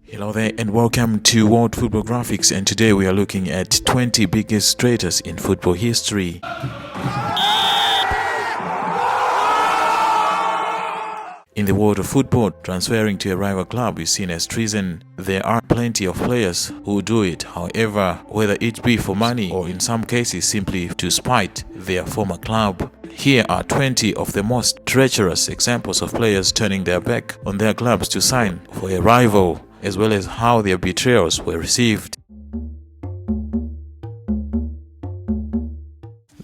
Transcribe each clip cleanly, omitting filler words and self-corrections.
Hello there and welcome to World Football Graphics, and today we are looking at 20 biggest traitors in football history. In the world of football, transferring to a rival club is seen as treason. There are plenty of players who do it, however, whether it be for money or in some cases simply to spite their former club. Here are 20 of the most treacherous examples of players turning their back on their clubs to sign for a rival, as well as how their betrayals were received.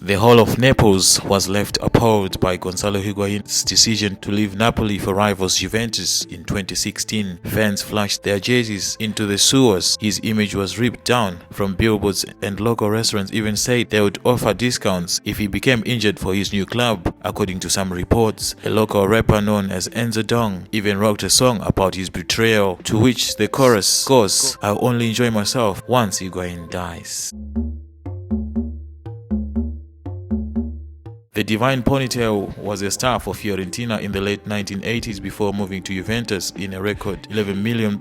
The whole of Naples was left appalled by Gonzalo Higuain's decision to leave Napoli for rivals Juventus in 2016. Fans flushed their jerseys into the sewers. His image was ripped down from billboards, and local restaurants even said they would offer discounts if he became injured for his new club, according to some reports. A local rapper known as Enzo Dong even wrote a song about his betrayal, to which the chorus goes, "I'll only enjoy myself once Higuain dies." The Divine Ponytail was a star for Fiorentina in the late 1980s before moving to Juventus in a record $11 million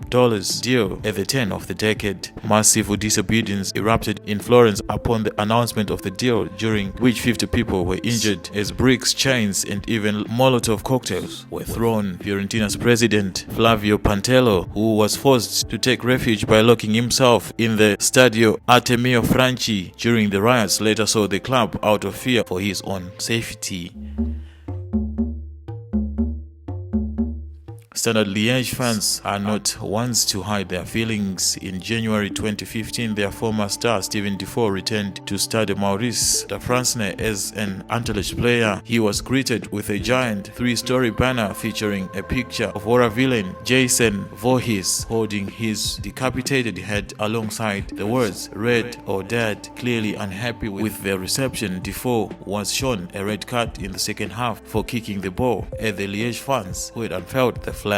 deal at the turn of the decade. Massive disobedience erupted in Florence upon the announcement of the deal, during which 50 people were injured as bricks, chains, and even Molotov cocktails were thrown. Fiorentina's president, Flavio Pantello, who was forced to take refuge by locking himself in the Stadio Artemio Franchi during the riots, later saw the club out of fear for his own safety. Standard Liège fans are not ones to hide their feelings. In January 2015, their former star Steven Defoe returned to Stade Maurice de France as an Untold player. He was greeted with a giant 3-story banner featuring a picture of horror villain Jason Voorhees holding his decapitated head alongside the words "Red or Dead." Clearly unhappy with their reception, Defoe was shown a red card in the second half for kicking the ball at the Liège fans who had unfurled the flag.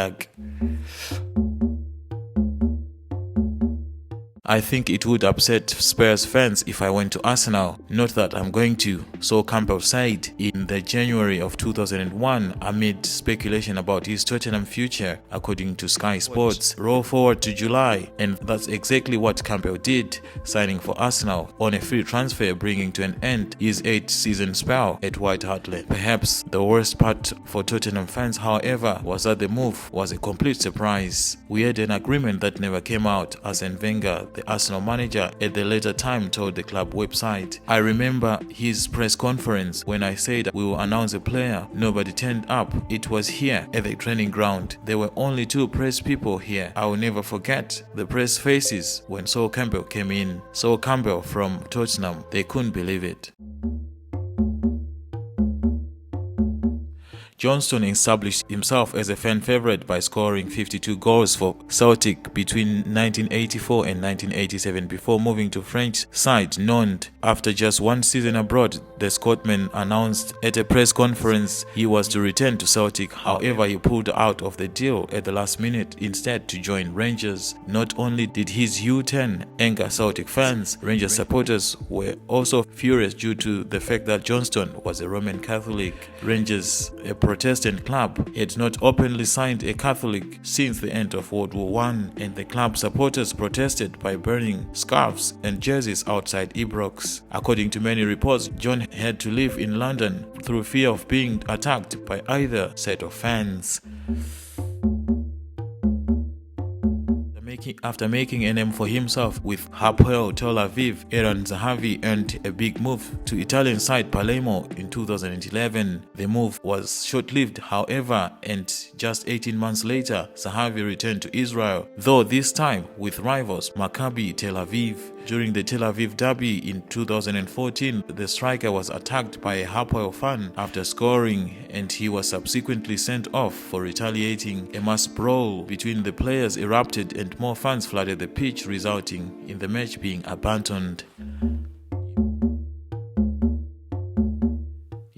"I think it would upset Spurs fans if I went to Arsenal. Not that I'm going to," so Campbell said in the January of 2001 amid speculation about his Tottenham future, according to Sky Sports. Roll forward to July, and that's exactly what Campbell did, signing for Arsenal on a free transfer, bringing to an end his 8-season spell at White Hart Lane. Perhaps the worst part for Tottenham fans, however, was that the move was a complete surprise. "We had an agreement that never came out," Arsene Wenger, the Arsenal manager, at the later time told the club website. "I remember his press conference when I said we will announce a player. Nobody turned up. It was here at the training ground. There were only 2 press people here. I will never forget the press faces when Sol Campbell came in." Sol Campbell from Tottenham, they couldn't believe it. Johnston established himself as a fan favorite by scoring 52 goals for Celtic between 1984 and 1987 before moving to French side Nantes. After just 1 season abroad, the Scotsman announced at a press conference he was to return to Celtic. However, he pulled out of the deal at the last minute, instead to join Rangers. Not only did his U-turn anger Celtic fans, Rangers supporters were also furious due to the fact that Johnston was a Roman Catholic. Rangers, a Protestant club, had not openly signed a Catholic since the end of World War I, and the club supporters protested by burning scarves and jerseys outside Ibrox. According to many reports, John had to live in London through fear of being attacked by either set of fans. After making a name for himself with Hapoel Tel Aviv, Eran Zahavi earned a big move to Italian side Palermo in 2011. The move was short-lived, however, and just 18 months later, Zahavi returned to Israel, though this time with rivals Maccabi Tel Aviv. During the Tel Aviv derby in 2014, the striker was attacked by a Hapoel fan after scoring, and he was subsequently sent off for retaliating. A mass brawl between the players erupted and more fans flooded the pitch, resulting in the match being abandoned.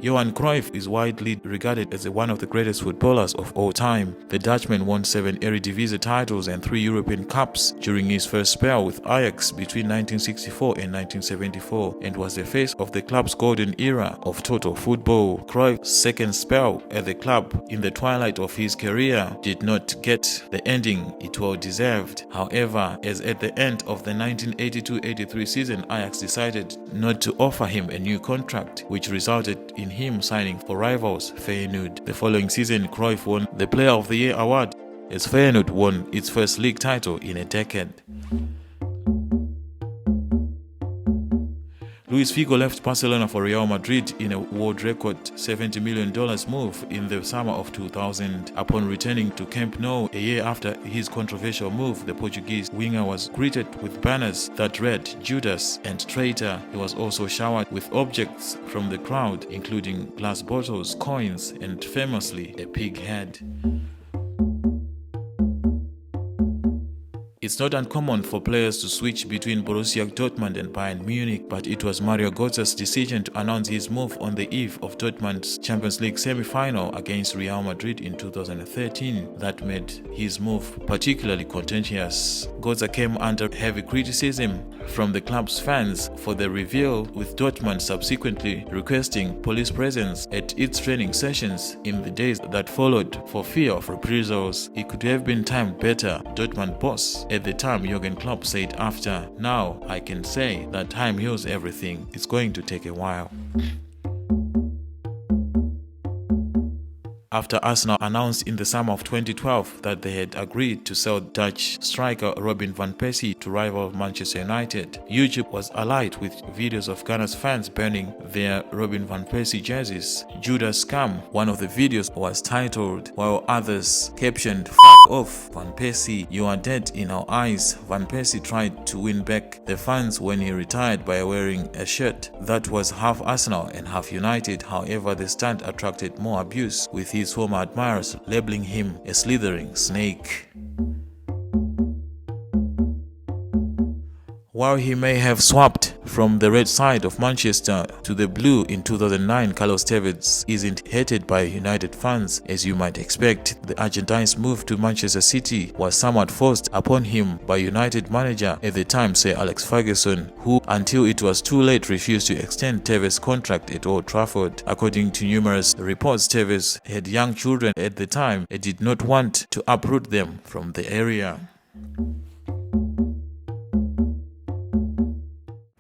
Johan Cruyff is widely regarded as one of the greatest footballers of all time. The Dutchman won 7 Eredivisie titles and 3 European Cups during his first spell with Ajax between 1964 and 1974, and was the face of the club's golden era of total football. Cruyff's second spell at the club in the twilight of his career did not get the ending it well deserved. However, as at the end of the 1982-83 season, Ajax decided not to offer him a new contract, which resulted in him signing for rivals Feyenoord. The following season, Cruyff won the Player of the Year award as Feyenoord won its first league title in a decade. Luis Figo left Barcelona for Real Madrid in a world record $70 million move in the summer of 2000. Upon returning to Camp Nou a year after his controversial move, the Portuguese winger was greeted with banners that read "Judas" and "Traitor." He was also showered with objects from the crowd, including glass bottles, coins, and famously a pig head. It's not uncommon for players to switch between Borussia Dortmund and Bayern Munich, but it was Mario Götze's decision to announce his move on the eve of Dortmund's Champions League semi-final against Real Madrid in 2013 that made his move particularly contentious. Götze came under heavy criticism from the club's fans for the reveal, with Dortmund subsequently requesting police presence at its training sessions in the days that followed for fear of reprisals. It could have been timed better, Dortmund boss at the time Jurgen Klopp said after. "Now I can say that time heals everything. It's going to take a while." After Arsenal announced in the summer of 2012 that they had agreed to sell Dutch striker Robin van Persie to rival Manchester United, YouTube was alight with videos of Ghana's fans burning their Robin van Persie jerseys. "Judas Scam," one of the videos was titled, while others captioned, "F*** off, Van Persie, you are dead in our eyes." Van Persie tried to win back the fans when he retired by wearing a shirt that was half Arsenal and half United. However, the stunt attracted more abuse, with his former admirers labeling him a slithering snake. While he may have swapped from the red side of Manchester to the blue in 2009, Carlos Tevez isn't hated by United fans, as you might expect. The Argentine's move to Manchester City was somewhat forced upon him by United manager at the time, Sir Alex Ferguson, who until it was too late refused to extend Tevez's contract at Old Trafford. According to numerous reports, Tevez had young children at the time and did not want to uproot them from the area.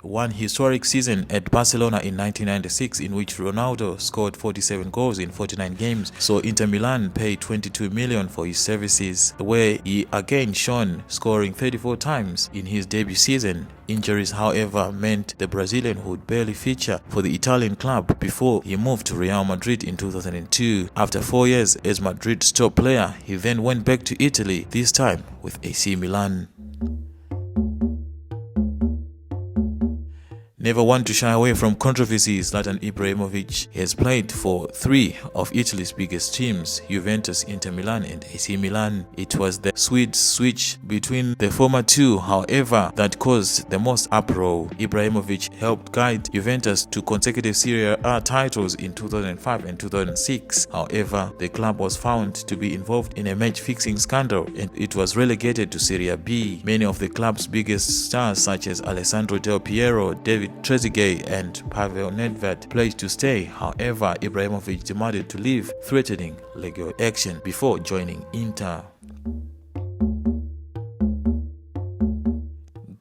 One historic season at Barcelona in 1996, in which Ronaldo scored 47 goals in 49 games, saw Inter Milan pay $22 million for his services, where he again shone, scoring 34 times in his debut season. Injuries, however, meant the Brazilian would barely feature for the Italian club before he moved to Real Madrid in 2002. After 4 years as Madrid's top player, he then went back to Italy, this time with AC Milan. Never one to shy away from controversies, Zlatan Ibrahimovic has played for 3 of Italy's biggest teams, Juventus, Inter Milan and AC Milan. It was the Swedes' switch between the former two, however, that caused the most uproar. Ibrahimovic helped guide Juventus to consecutive Serie A titles in 2005 and 2006. However, the club was found to be involved in a match-fixing scandal and it was relegated to Serie B. Many of the club's biggest stars, such as Alessandro Del Piero, David Trezeguet and Pavel Nedved, pledged to stay. However, Ibrahimovic demanded to leave, threatening legal action before joining Inter.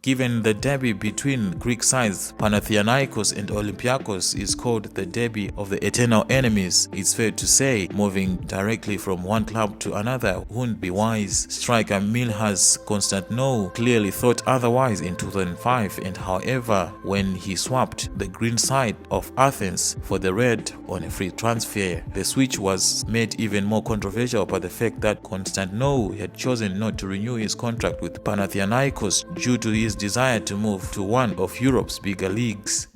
Given the derby between Greek sides Panathinaikos and Olympiakos is called the derby of the eternal enemies, it's fair to say moving directly from one club to another wouldn't be wise. Striker Milhas Constantino clearly thought otherwise in 2005, and however, when he swapped the green side of Athens for the red on a free transfer, the switch was made even more controversial by the fact that Constantino had chosen not to renew his contract with Panathinaikos due to his desire to move to one of Europe's bigger leagues.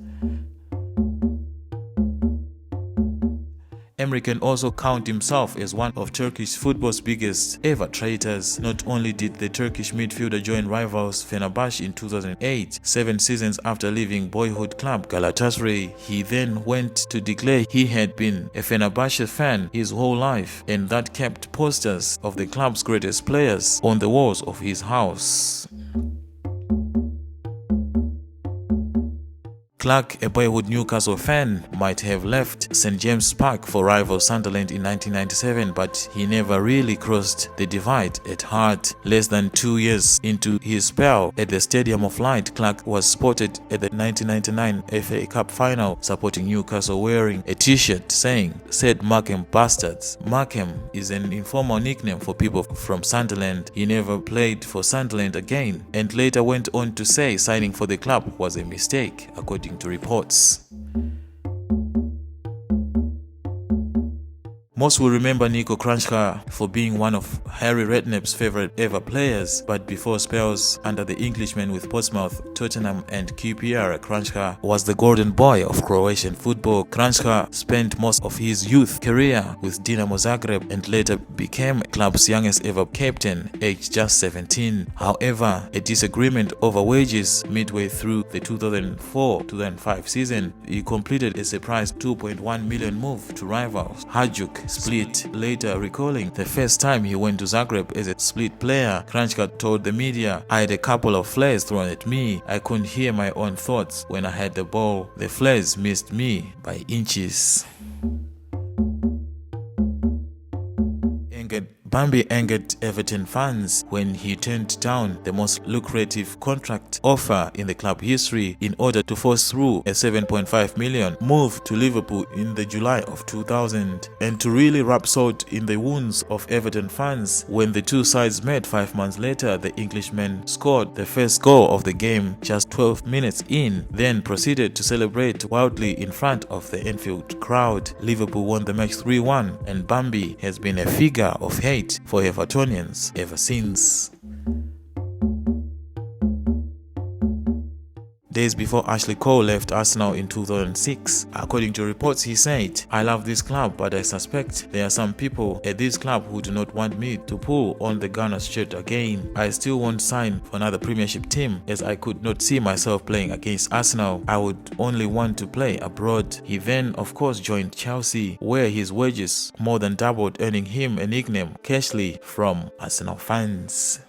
A Emre can also count himself as one of Turkish football's biggest ever traitors. Not only did the Turkish midfielder join rivals Fenerbahce in 2008, 7 seasons after leaving boyhood club Galatasaray, he then went to declare he had been a Fenerbahce fan his whole life, and that kept posters of the club's greatest players on the walls of his house. Clark, a boyhood Newcastle fan, might have left St James Park for rival Sunderland in 1997, but he never really crossed the divide at heart. Less than 2 years into his spell at the Stadium of Light, Clark was spotted at the 1999 FA Cup final supporting Newcastle wearing a t-shirt saying, "Said Markham Bastards." Markham is an informal nickname for people from Sunderland. He never played for Sunderland again, and later went on to say signing for the club was a mistake, according to reports. Most will remember Nico Kranjčar for being one of Harry Redknapp's favorite ever players, but before spells under the Englishman with Portsmouth, Tottenham and QPR, Kranjčar was the golden boy of Croatian football. Kranjčar spent most of his youth career with Dinamo Zagreb and later became club's youngest ever captain, aged just 17. However, a disagreement over wages midway through the 2004-2005 season, he completed a surprise 2.1 million move to rivals Hajduk Split. Later recalling the first time he went to Zagreb as a Split player, Kranjčar told the media, "I had a couple of flares thrown at me. I couldn't hear my own thoughts when I had the ball. The flares missed me by inches." Bambi angered Everton fans when he turned down the most lucrative contract offer in the club history in order to force through a 7.5 million move to Liverpool in the July of 2000. And to really rub salt in the wounds of Everton fans, when the two sides met 5 months later, the Englishman scored the first goal of the game just 12 minutes in, then proceeded to celebrate wildly in front of the Anfield crowd. Liverpool won the match 3-1, and Bambi has been a figure of hate for Evertonians ever since. Days before Ashley Cole left Arsenal in 2006, according to reports, he said, "I love this club, but I suspect there are some people at this club who do not want me to pull on the Gunners shirt again. I still won't sign for another Premiership team, as I could not see myself playing against Arsenal. I would only want to play abroad." He then, of course, joined Chelsea, where his wages more than doubled, earning him a nickname, Cashley, from Arsenal fans.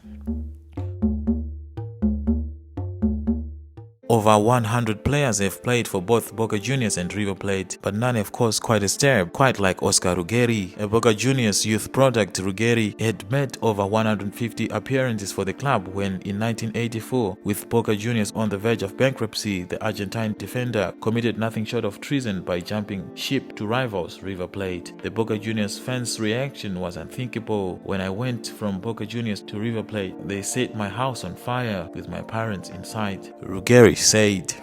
Over 100 players have played for both Boca Juniors and River Plate, but none have caused quite a stir, quite like Oscar Ruggeri. A Boca Juniors youth product, Ruggeri had made over 150 appearances for the club when, in 1984, with Boca Juniors on the verge of bankruptcy, the Argentine defender committed nothing short of treason by jumping ship to rivals River Plate. The Boca Juniors fans' reaction was unthinkable. "When I went from Boca Juniors to River Plate, they set my house on fire with my parents inside," Ruggeri said.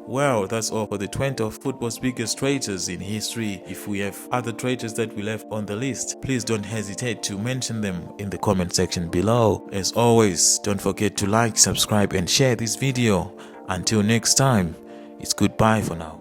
Well, that's all for the 20 of football's biggest traitors in history. If we have other traitors that we left on the list, please don't hesitate to mention them in the comment section below. As always, don't forget to like, subscribe and share this video. Until next time, it's goodbye for now.